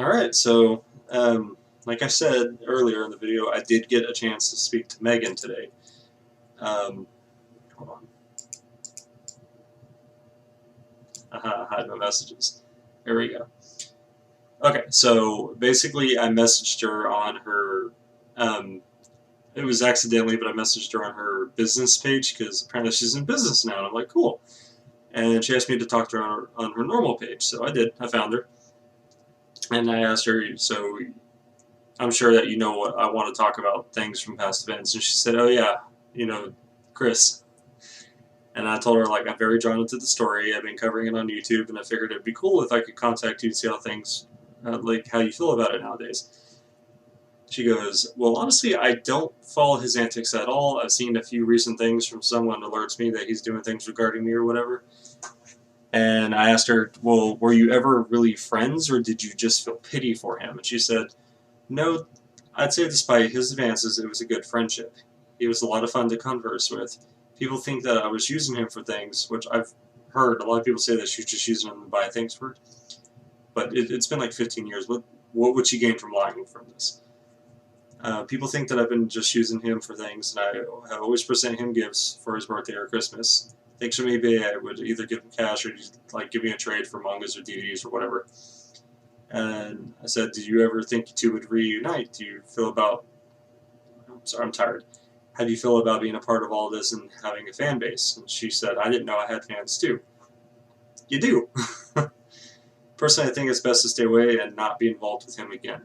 Alright, so, like I said earlier in the video, I did get a chance to speak to Megan today. Hold on. Hide my messages. There we go. Okay, so basically I messaged her on her, it was accidentally, but I messaged her on her business page because apparently she's in business now, and I'm like, cool. And she asked me to talk to her on her normal page, so I did. I found her. And I asked her, so I'm sure that you know what I want to talk about, things from past events. And she said, oh yeah, Chris. And I told her, like, I'm very drawn into the story. I've been covering it on YouTube, and I figured it'd be cool if I could contact you to see how things, like, how you feel about it nowadays. She goes, well, honestly, I don't follow his antics at all. I've seen a few recent things from someone alerts me that he's doing things regarding me or whatever. And I asked her, well, were you ever really friends, or did you just feel pity for him? And she said, no, I'd say despite his advances, it was a good friendship. He was a lot of fun to converse with. People think that I was using him for things, which I've heard a lot of people say that she's just using him to buy things for. But it's been like 15 years. What would she gain from lying from this? People think that I've been just using him for things, and I have always present him gifts for his birthday or Christmas. Things from eBay, I would either give him cash or like give me a trade for mangas or DVDs or whatever. And I said, did you ever think you two would reunite? Do you feel about... I'm tired. How do you feel about being a part of all this and having a fan base? And she said, I didn't know I had fans too. You do. Personally, I think it's best to stay away and not be involved with him again.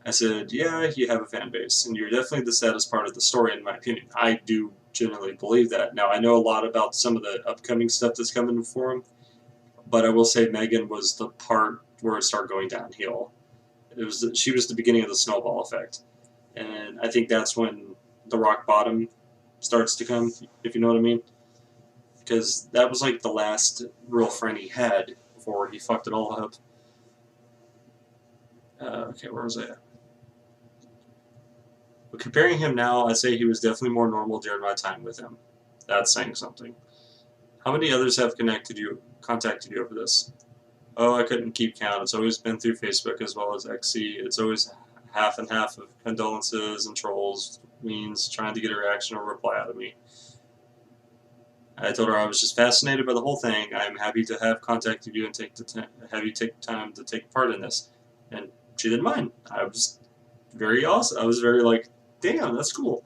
I said, yeah, you have a fan base, and you're definitely the saddest part of the story, in my opinion. I do genuinely believe that. Now, I know a lot about some of the upcoming stuff that's coming for him, but I will say Megan was the part where it started going downhill. She was the beginning of the snowball effect. And I think that's when the rock bottom starts to come, if you know what I mean. Because that was like the last real friend he had before he fucked it all up. Okay, where was I at? But comparing him now, I'd say he was definitely more normal during my time with him. That's saying something. How many others have contacted you over this? Oh, I couldn't keep count. It's always been through Facebook as well as XC. It's always half and half of condolences and trolls, means trying to get a reaction or reply out of me. I told her I was just fascinated by the whole thing. I'm happy to have contacted you and have you take time to take part in this. And she didn't mind. I was very awesome. I was very like, damn, that's cool.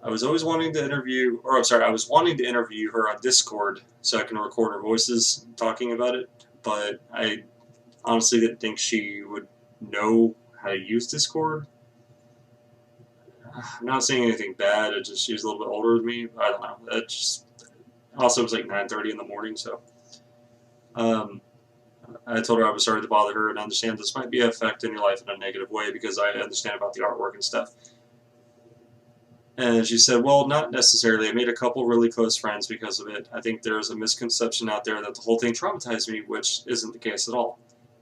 I was always wanting to interview, or I'm sorry, I was wanting to interview her on Discord so I can record her voices talking about it, but I honestly didn't think she would know how to use Discord. I'm not saying anything bad, it just, she was a little bit older than me. I don't know. It just, also it was like 9:30 in the morning, so. I told her I was sorry to bother her and understand this might be affecting your life in a negative way because I understand about the artwork and stuff. And she said, well, not necessarily. I made a couple really close friends because of it. I think there's a misconception out there that the whole thing traumatized me, which isn't the case at all.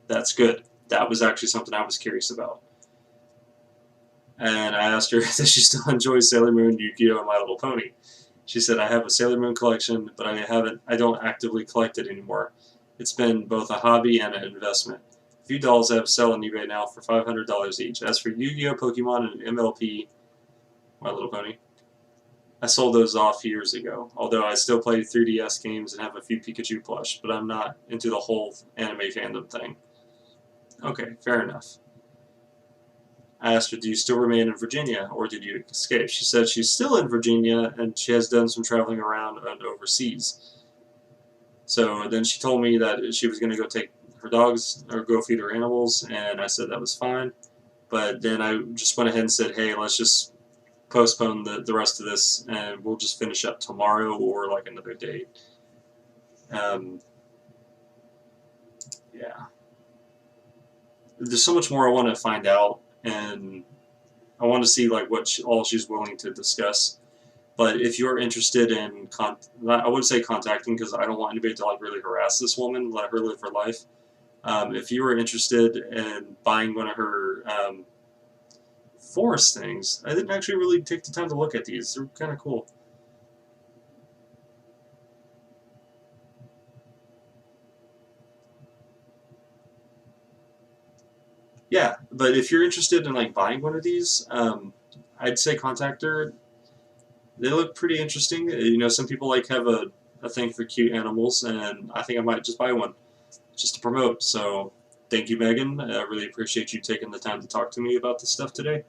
That's good. That was actually something I was curious about. And I asked her if she still enjoys Sailor Moon, Yu-Gi-Oh, and My Little Pony. She said, I have a Sailor Moon collection, but I don't actively collect it anymore. It's been both a hobby and an investment. A few dolls I have sell on eBay now for $500 each. As for Yu-Gi-Oh, Pokemon, and MLP, My Little Pony, I sold those off years ago, although I still play 3DS games and have a few Pikachu plush, but I'm not into the whole anime fandom thing. Okay, fair enough. I asked her, do you still remain in Virginia, or did you escape? She said she's still in Virginia, and she has done some traveling around and overseas. So then she told me that she was going to go take her dogs, or go feed her animals, and I said that was fine. But then I just went ahead and said, hey, let's just postpone the rest of this, and we'll just finish up tomorrow or like another date. Yeah. There's so much more I want to find out, and I want to see like what all she's willing to discuss. But if you're interested in, I would say contacting, because I don't want anybody to like really harass this woman, let her live her life. If you were interested in buying one of her forest things, I didn't actually really take the time to look at these. They're kind of cool. yeah, but if you're interested in like buying one of these, I'd say contact her. They look pretty interesting. You know, some people like have a thing for cute animals, and I think I might just buy one just to promote. So thank you, Megan. I really appreciate you taking the time to talk to me about this stuff today.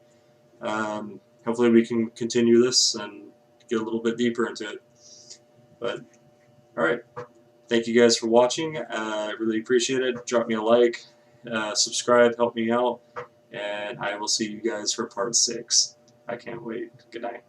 Hopefully we can continue this and get a little bit deeper into it. But all right, thank you guys for watching. I really appreciate it. Drop me a like, subscribe, help me out, and I will see you guys for part 6. I can't wait. Good night.